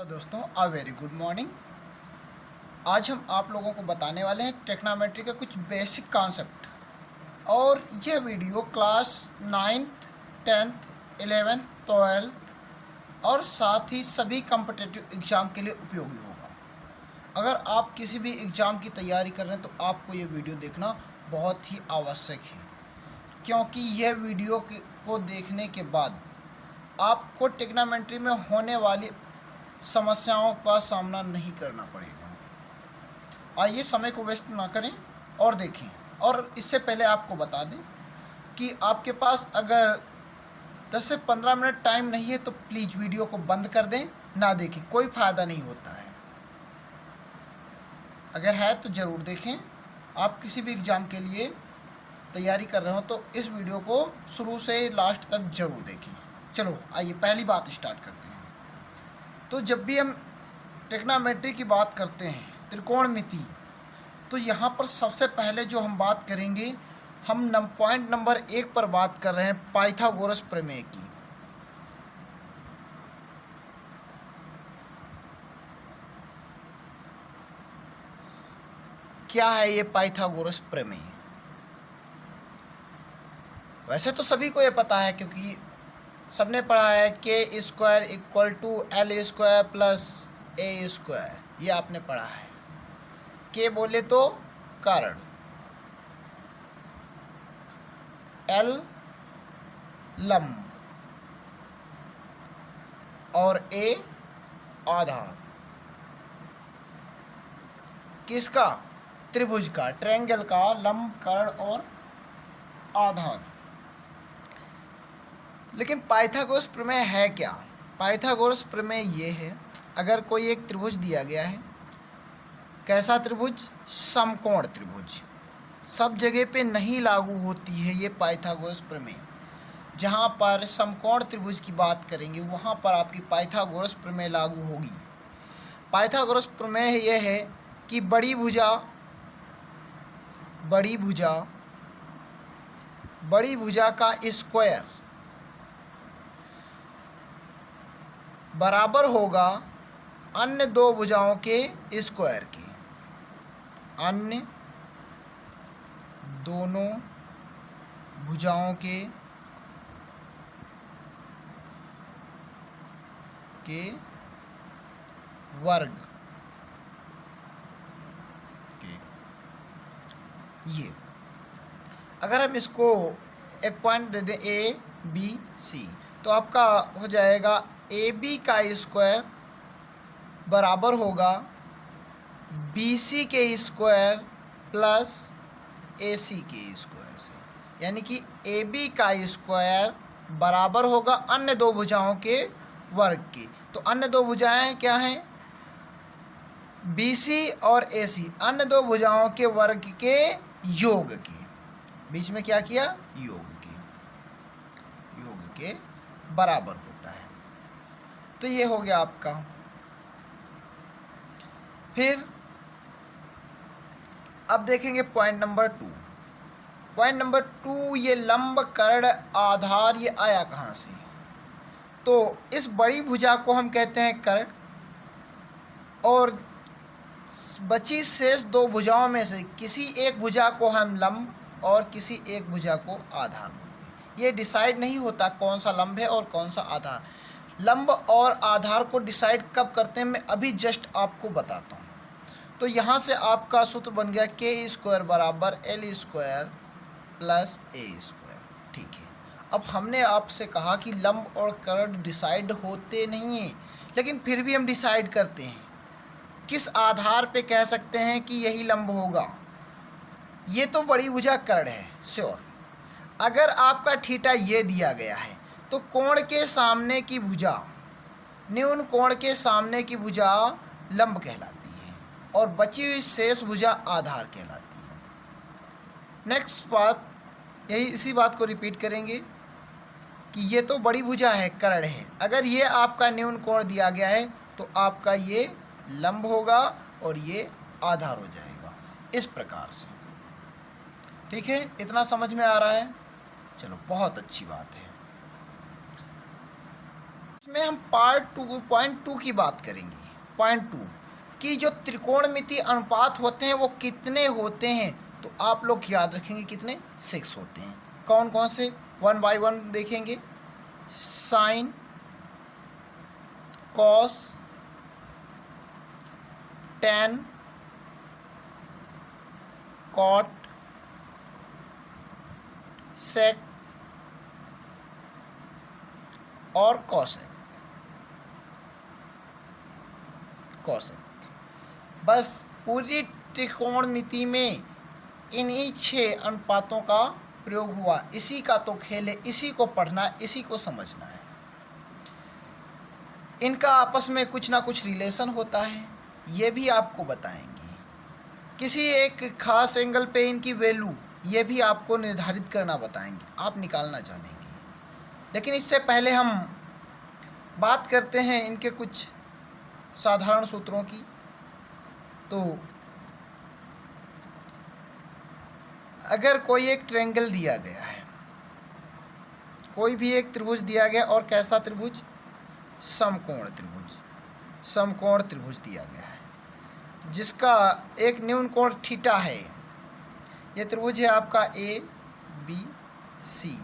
Hello दोस्तों, a very good morning. आज हम आप लोगों को बताने वाले हैं टेक्नोमेट्री का कुछ बेसिक कॉन्सेप्ट। और यह video class 9th 10th 11th 12th और साथ ही सभी कॉम्पिटिटिव एग्ज़ाम के लिए उपयोगी होगा। अगर आप किसी भी एग्ज़ाम की तैयारी कर रहे हैं तो आपको ये वीडियो देखना बहुत ही आवश्यक है, क्योंकि यह वीडियो को देखने के बाद आपको टेक्नोमेट्री में होने वाली समस्याओं का सामना नहीं करना पड़ेगा। आइए समय को वेस्ट ना करें और देखें। और इससे पहले आपको बता दें कि आपके पास अगर 10 से 15 मिनट टाइम नहीं है तो प्लीज़ वीडियो को बंद कर दें, ना देखें, कोई फ़ायदा नहीं होता है। अगर है तो ज़रूर देखें। आप किसी भी एग्ज़ाम के लिए तैयारी कर रहे हो तो इस वीडियो को शुरू से लास्ट तक ज़रूर देखें। चलो आइए पहली बात स्टार्ट करते हैं। तो जब भी हम ट्रिग्नोमेट्री की बात करते हैं, त्रिकोणमिति, तो यहाँ पर सबसे पहले जो हम बात करेंगे, हम पॉइंट नंबर 1 पर बात कर रहे हैं पाइथागोरस प्रमेय की। क्या है ये पाइथागोरस प्रमेय? वैसे तो सभी को ये पता है, क्योंकि सबने पढ़ा है के square equal to L square plus A square, ये आपने पढ़ा है। के बोले तो कारण, एल लंब और ए आधार। किसका? त्रिभुज का, ट्रायंगल का लंब, कर्ण और आधार। लेकिन पाइथागोरस प्रमेय है क्या? पाइथागोरस प्रमेय ये है, अगर कोई एक त्रिभुज दिया गया है, कैसा त्रिभुज? समकोण त्रिभुज। सब जगह पे नहीं लागू होती है ये पाइथागोरस प्रमेय। जहाँ पर समकोण त्रिभुज की बात करेंगे वहाँ पर आपकी पाइथागोरस प्रमेय लागू होगी। पाइथागोरस प्रमेय यह है कि बड़ी भुजा का स्क्वायर बराबर होगा अन्य दो भुजाओं के स्क्वायर के। अन्य दोनों भुजाओं के वर्ग के। ये अगर हम इसको एक पॉइंट दे दें ए बी सी, तो आपका हो जाएगा ए बी का स्क्वायर बराबर होगा बी सी के स्क्वायर प्लस ए सी के स्क्वायर से। यानी कि ए बी का स्क्वायर बराबर होगा अन्य दो भुजाओं के वर्ग की। तो अन्य दो भुजाएं क्या हैं? बी सी और ए सी, अन्य दो भुजाओं के वर्ग के योग के। बीच में क्या किया? योग के बराबर होता है। तो ये हो गया आपका। फिर अब देखेंगे पॉइंट नंबर 2। पॉइंट नंबर 2, ये लंब, कर्ण, आधार, ये आया कहाँ से? तो इस बड़ी भुजा को हम कहते हैं कर्ण, और बची शेष दो भुजाओं में से किसी एक भुजा को हम लंब और किसी एक भुजा को आधार बोलते हैं। ये डिसाइड नहीं होता कौन सा लंब है और कौन सा आधार। लंब और आधार को डिसाइड कब करते हैं, मैं अभी जस्ट आपको बताता हूँ। तो यहाँ से आपका सूत्र बन गया के स्क्वायर बराबर L square plus A square. ठीक है। अब हमने आपसे कहा कि लंब और कर्ण डिसाइड होते नहीं हैं, लेकिन फिर भी हम डिसाइड करते हैं। किस आधार पे कह सकते हैं कि यही लंब होगा? ये तो बड़ी भुजा कर्ण है, श्योर। अगर आपका थीटा ये दिया गया है तो कोण के सामने की भुजा, न्यून कोण के सामने की भुजा लंब कहलाती है और बची हुई शेष भुजा आधार कहलाती है। नेक्स्ट बात, यही इसी बात को रिपीट करेंगे कि ये तो बड़ी भुजा है, कर्ण है। अगर ये आपका न्यून कोण दिया गया है तो आपका ये लंब होगा और ये आधार हो जाएगा, इस प्रकार से। ठीक है, इतना समझ में आ रहा है? चलो, बहुत अच्छी बात है। इसमें हम पॉइंट टू की बात करेंगे। पॉइंट टू कि जो त्रिकोणमितीय अनुपात होते हैं वो कितने होते हैं, तो आप लोग याद रखेंगे कितने, 6 होते हैं। कौन कौन से, 1 बाय 1 देखेंगे। साइन, कॉस, टैन, कॉट, सेक और कॉसेक। बस पूरी त्रिकोणमिति में इन्हीं 6 अनुपातों का प्रयोग हुआ। इसी का तो खेल है, इसी को पढ़ना है, इसी को समझना है। इनका आपस में कुछ ना कुछ रिलेशन होता है, ये भी आपको बताएंगे। किसी एक खास एंगल पे इनकी वैल्यू, ये भी आपको निर्धारित करना बताएंगे, आप निकालना जानेंगे। लेकिन इससे पहले हम बात करते हैं इनके कुछ साधारण सूत्रों की। तो अगर कोई एक ट्रायंगल दिया गया है, कोई भी एक त्रिभुज दिया गया, और कैसा त्रिभुज, समकोण त्रिभुज दिया गया है, जिसका एक न्यून कोण थीटा है। ये त्रिभुज है आपका ए बी सी।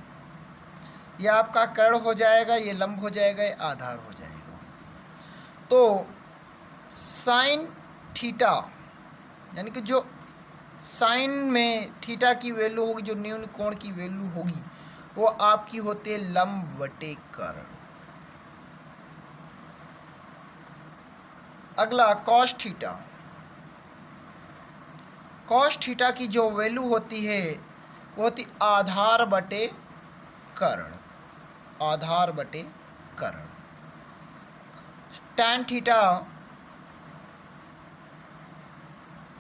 यह आपका कर्ण हो जाएगा, ये लंब हो जाएगा, ये आधार हो जाएगा। तो साइन थीटा, यानी कि जो साइन में थीटा की वैल्यू होगी, जो न्यून कोण की वैल्यू होगी, वो आपकी होती है लंब बटे कर्ण। अगला कॉस थीटा। कॉस थीटा की जो वैल्यू होती है वो होती आधार बटे कर्ण।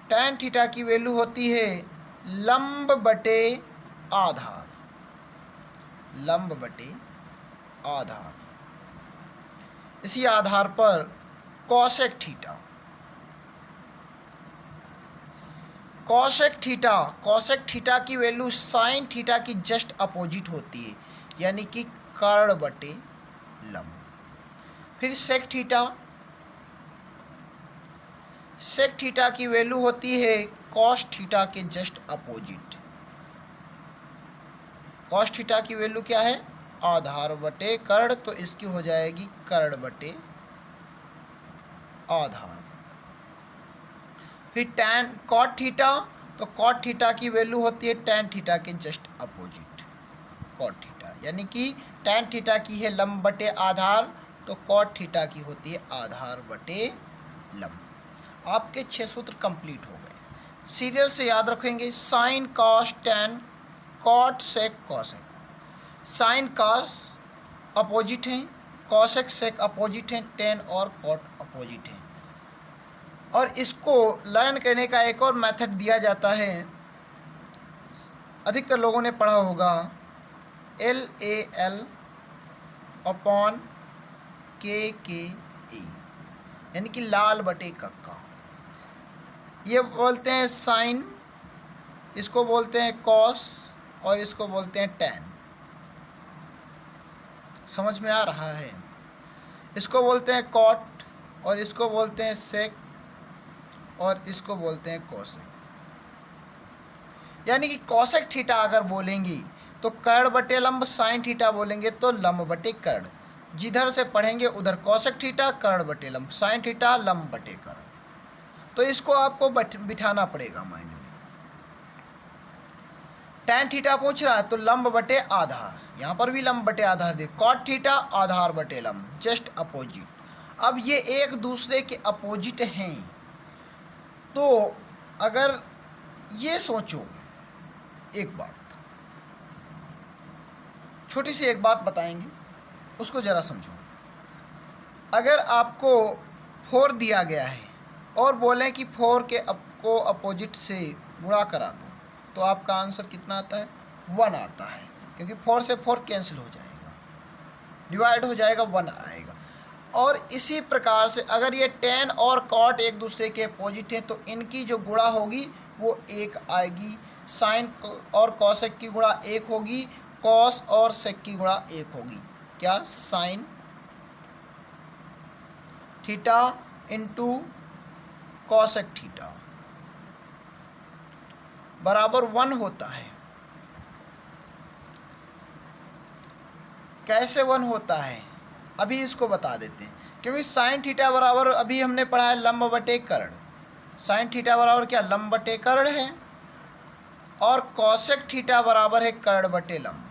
टैन थीटा की वैल्यू होती है लंब बटे आधार। इसी आधार पर कॉसेक थीटा की वैल्यू साइन थीटा की जस्ट अपोजिट होती है, यानी कि कर्ण बटे लंब। फिर सेक थीटा की वैल्यू होती है कॉस थीटा के जस्ट अपोजिट। कॉस थीटा की वैल्यू क्या है, आधार बटे कर्ण, तो इसकी हो जाएगी कर्ण बटे आधार। फिर टैन कॉट थीटा, तो कॉट थीटा की वैल्यू होती है टैन थीटा के जस्ट अपोजिट, कॉट थीटा, यानी कि टैन थीटा की है लंब बटे आधार, तो कॉट थीटा की होती है आधार बटे लंब। आपके 6 सूत्र कंप्लीट हो गए। सीरियल से याद रखेंगे, sine cos tan cot sec cosec. Sine cos opposite हैं, कॉसेक सेक अपोजिट हैं, टैन और कॉट अपोजिट हैं। और इसको लर्न करने का एक और मेथड दिया जाता है, अधिकतर लोगों ने पढ़ा होगा, LAL अपॉन KKE, यानी कि लाल बटे कक्का। ये बोलते हैं साइन, इसको बोलते हैं कॉस, और इसको बोलते हैं टैन। समझ में आ रहा है? इसको बोलते हैं कॉट, और इसको बोलते हैं सेक, और इसको बोलते हैं कोसेक। यानी कि कोसेक थीटा अगर बोलेंगे तो कर्ण बटे लंब, साइन थीटा बोलेंगे तो लंब बटे कर्ण। जिधर से पढ़ेंगे उधर कोसेक थीटा कर्ण बटे लंब, साइन थीटा लंब बटे कर्ण। तो इसको आपको बिठाना पड़ेगा माइंड में। टैन थीटा पूछ रहा है तो लंब बटे आधार, यहाँ पर भी लंब बटे आधार दे। कॉट थीटा आधार बटे लंब, जस्ट अपोजिट। अब ये एक दूसरे के अपोजिट हैं, तो अगर ये सोचो, एक बात, छोटी सी एक बात बताएंगे, उसको ज़रा समझो। अगर आपको 4 दिया गया है और बोलें कि 4 के को अपोजिट से गुणा करा दो, तो आपका आंसर कितना आता है, 1 आता है, क्योंकि 4 से 4 कैंसिल हो जाएगा, डिवाइड हो जाएगा, 1 आएगा। और इसी प्रकार से अगर ये टैन और कॉट एक दूसरे के अपोजिट हैं तो इनकी जो गुणा होगी वो 1 आएगी। साइन और कॉसेक की गुणा 1 होगी, कॉस और सेक की गुणा 1 होगी। क्या, sign theta into cosec theta बराबर 1 होता है। कैसे 1 होता है अभी इसको बता देते हैं, क्योंकि साइन थीटा बराबर अभी हमने पढ़ा है लंब बटे कर्ण। साइन थीटा बराबर क्या, लंब बटे कर्ण है, और कॉसेक थीटा बराबर है कर्ण बटे लंब।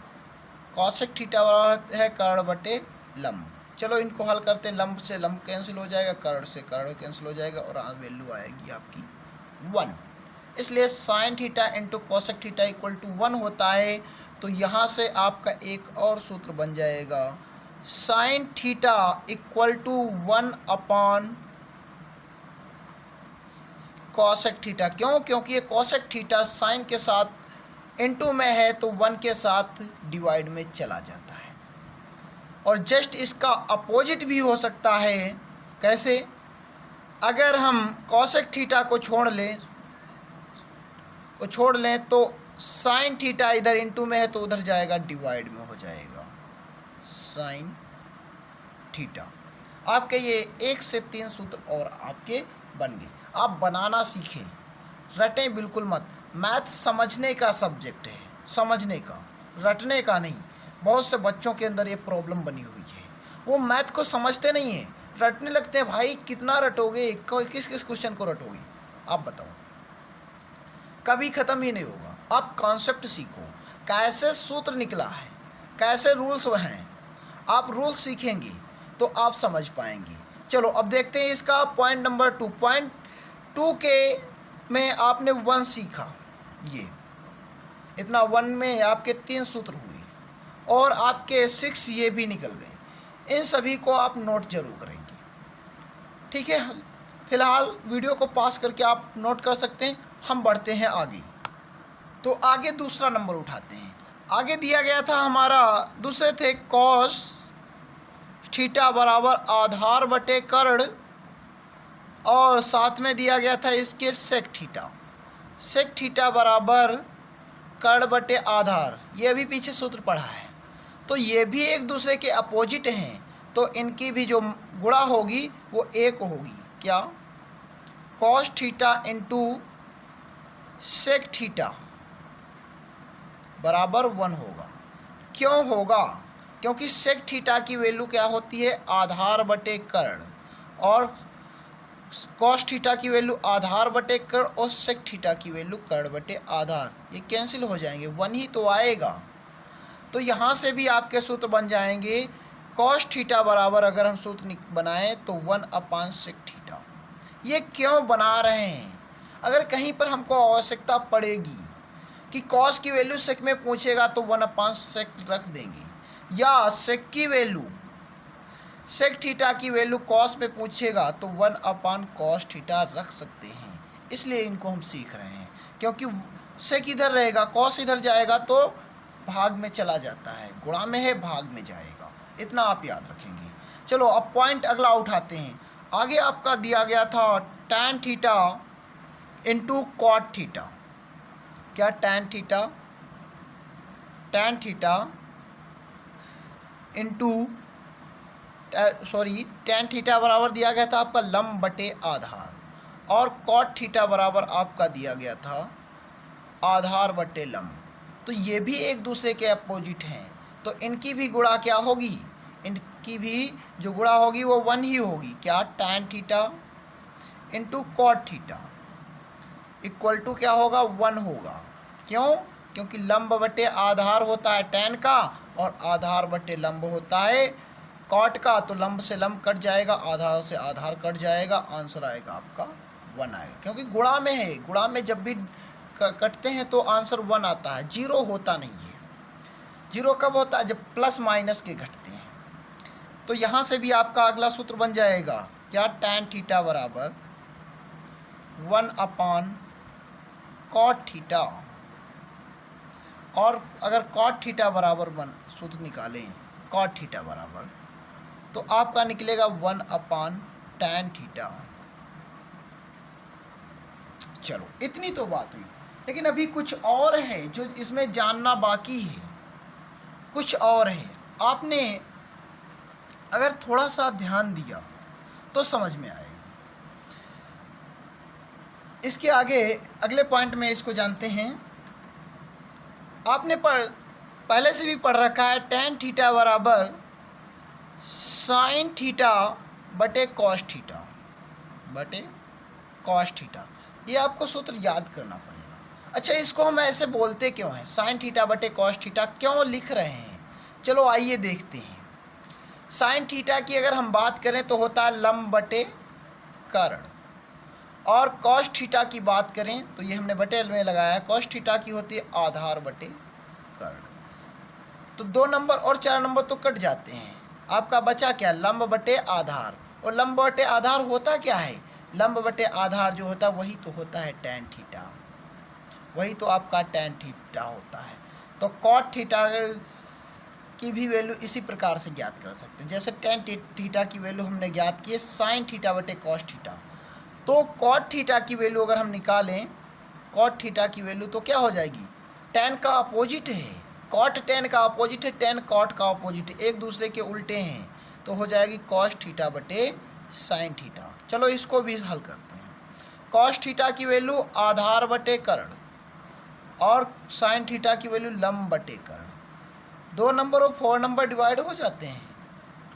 कॉसेक थीटा बराबर है कर्ण बटे लंब। चलो इनको हल करते हैं। लंब से लंब कैंसिल हो जाएगा, कर्ण से कर्ण कैंसिल हो जाएगा, और वैल्यू आएगी आपकी 1। इसलिए sine theta into cosec theta equal to 1 होता है। तो यहाँ से आपका एक और सूत्र बन जाएगा, sine theta equal to 1 upon cosec theta. क्यों, क्योंकि ये कॉसेक थीटा साइन के साथ इनटू में है तो 1 के साथ डिवाइड में चला जाता है। और जस्ट इसका अपोजिट भी हो सकता है। कैसे, अगर हम कॉसेक थीटा को छोड़ लें तो साइन थीटा इधर इनटू में है तो उधर जाएगा, डिवाइड में हो जाएगा साइन थीटा। आपके ये 1 से 3 सूत्र और आपके बन गए। आप बनाना सीखें, रटें बिल्कुल मत। मैथ समझने का सब्जेक्ट है, समझने का, रटने का नहीं। बहुत से बच्चों के अंदर ये प्रॉब्लम बनी हुई है, वो मैथ को समझते नहीं हैं, रटने लगते हैं। भाई कितना रटोगे, किस किस क्वेश्चन को रटोगे आप बताओ, कभी ख़त्म ही नहीं होगा। आप कॉन्सेप्ट सीखो, कैसे सूत्र निकला है, कैसे रूल्स हैं। आप रूल्स सीखेंगे तो आप समझ पाएंगे। चलो अब देखते हैं इसका पॉइंट नंबर 2। पॉइंट 2 के में आपने 1 सीखा, ये इतना 1 में आपके 3 सूत्र हुए, और आपके 6 ये भी निकल गए। इन सभी को आप नोट जरूर करेंगे, ठीक है। फिलहाल वीडियो को पास करके आप नोट कर सकते हैं। हम बढ़ते हैं आगे। तो आगे दूसरा नंबर उठाते हैं। आगे दिया गया था हमारा, दूसरे थे कॉस थीटा बराबर आधार बटे कर्ण, और साथ में दिया गया था इसके सेक थीटा। सेक थीटा बराबर कर्ण बटे आधार, ये भी पीछे सूत्र पढ़ा है। तो ये भी एक दूसरे के अपोजिट हैं, तो इनकी भी जो गुणा होगी वो 1 होगी। क्या, cos theta into sec theta बराबर 1 होगा। क्यों होगा, क्योंकि सेक थीटा की वैल्यू क्या होती है, आधार बटे कर्ण, और कॉस थीटा की वैल्यू आधार बटे कर्ण, और सेक थीटा की वैल्यू कर्ण बटे आधार। ये कैंसिल हो जाएंगे, 1 ही तो आएगा। तो यहाँ से भी आपके सूत्र बन जाएंगे, कॉस थीटा बराबर अगर हम सूत्र बनाएं तो 1 अपान सेक थीटा। ये क्यों बना रहे हैं, अगर कहीं पर हमको आवश्यकता पड़ेगी कि कॉस की वैल्यू सेक में पूछेगा तो 1 अपान सेक रख देंगे, या सेक की वैल्यू, सेक थीटा की वैल्यू कॉस में पूछेगा तो 1 अपान कॉस थीटा रख सकते हैं। इसलिए इनको हम सीख रहे हैं, क्योंकि सेक इधर रहेगा, कॉस इधर जाएगा तो भाग में चला जाता है, गुणा में है भाग में जाएगा। इतना आप याद रखेंगे। चलो अब पॉइंट अगला उठाते हैं। आगे आपका दिया गया था tan theta into cot theta. क्या, tan theta, tan theta into tan theta बराबर दिया गया था आपका लंब बटे आधार, और कॉट थीटा बराबर आपका दिया गया था आधार बटे लंब। तो ये भी एक दूसरे के अपोजिट हैं, तो इनकी भी गुणा क्या होगी, इनकी भी जो गुणा होगी वो 1 ही होगी। क्या, tan theta into cot theta equal to क्या होगा, 1 होगा। क्यों, क्योंकि लंब बटे आधार होता है टैन का, और आधार बटे लंब होता है कॉट का। तो लंब से लंब कट जाएगा, आधार से आधार कट जाएगा, आंसर आएगा आपका 1 आएगा, क्योंकि गुणा में है। गुणा में जब भी कटते हैं तो आंसर 1 आता है, 0 होता नहीं है। 0 कब होता है, जब प्लस माइनस के घटते हैं। तो यहाँ से भी आपका अगला सूत्र बन जाएगा, क्या, टैन थीटा बराबर 1 अपान कॉट थीटा, और अगर कॉट थीटा बराबर 1 सूत्र निकालें, कॉट थीटा बराबर, तो आपका निकलेगा 1 अपान टैन थीटा। चलो इतनी तो बात हुई, लेकिन अभी कुछ और है जो इसमें जानना बाकी है, कुछ और है। आपने अगर थोड़ा सा ध्यान दिया तो समझ में आएगा। इसके आगे अगले पॉइंट में इसको जानते हैं। आपने पहले से भी पढ़ रखा है tan थीटा बराबर sin थीटा बटे cos थीटा बटे cos थीटा। ये आपको सूत्र याद करना पड़ेगा। अच्छा, इसको हम ऐसे बोलते क्यों हैं? sin थीटा बटे cos थीटा क्यों लिख रहे हैं? चलो आइए देखते हैं। sin थीटा की अगर हम बात करें तो होता है लंब बटे कर्ण, और cos थीटा की बात करें तो ये हमने बटे में लगाया है, cos थीटा की होती है आधार बटे कर्ण। तो 2 नंबर और 4 नंबर तो कट जाते हैं, आपका बचा क्या? लंब बटे आधार। और लंब बटे आधार होता क्या है? लंब बटे आधार जो होता है वही तो होता है tan थीटा, वही तो आपका tan थीटा होता है। तो cot थीटा की भी वैल्यू इसी प्रकार से ज्ञात कर सकते हैं, जैसे tan थीटा की वैल्यू हमने ज्ञात की है sin थीटा बटे cos थीटा। तो cot थीटा की वैल्यू अगर हम निकालें, cot थीटा की वैल्यू तो क्या हो जाएगी? tan का अपोजिट है, cot tan का अपोजिट है, tan cot का अपोजिट है, एक दूसरे के उल्टे हैं, तो हो जाएगी cos थीटा बटे sin थीटा। चलो इसको भी हल करते हैं। cos थीटा की वैल्यू आधार बटे कर्ण और sin थीटा की वैल्यू लंब बटे कर्ण। 2 नंबर और 4 नंबर डिवाइड हो जाते हैं,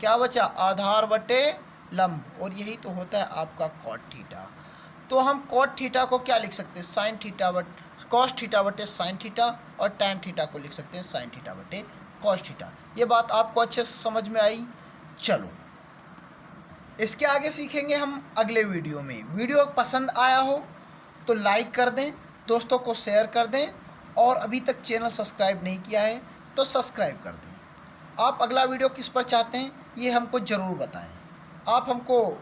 क्या बचा? आधार बटे लंब, और यही तो होता है आपका cot थीटा। तो हम cot थीटा को क्या लिख सकते हैं? sin थीटा बटे cos थीटा बटे sin थीटा, और tan थीटा को लिख सकते हैं sin थीटा बटे cos थीटा। ये बात आपको अच्छे से समझ में आई? चलो इसके आगे सीखेंगे हम अगले वीडियो में। वीडियो पसंद आया हो तो लाइक कर दें, दोस्तों को शेयर कर दें, और अभी तक चैनल सब्सक्राइब नहीं किया है तो सब्सक्राइब कर दें। आप अगला वीडियो किस पर चाहते हैं ये हमको ज़रूर बताएं। आप हमको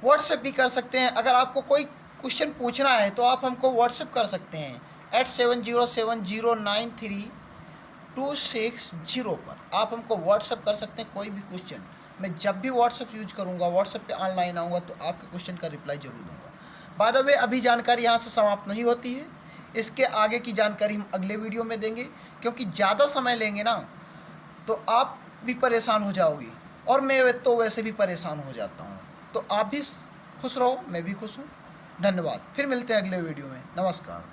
व्हाट्सएप भी कर सकते हैं, अगर आपको कोई क्वेश्चन पूछना है तो आप हमको व्हाट्सएप कर सकते हैं 8707093260 पर। आप हमको व्हाट्सएप कर सकते हैं कोई भी क्वेश्चन। मैं जब भी व्हाट्सएप यूज करूँगा, व्हाट्सएप पे ऑनलाइन आऊँगा तो आपके क्वेश्चन का रिप्लाई ज़रूर दूँगा। बाय द वे, अभी जानकारी यहाँ से समाप्त नहीं होती है, इसके आगे की जानकारी हम अगले वीडियो में देंगे, क्योंकि ज़्यादा समय लेंगे ना तो आप भी परेशान हो जाओगे, और मैं तो वैसे भी परेशान हो जाता हूँ। तो आप भी खुश रहो, मैं भी खुश हूँ। धन्यवाद, फिर मिलते हैं अगले वीडियो में। नमस्कार।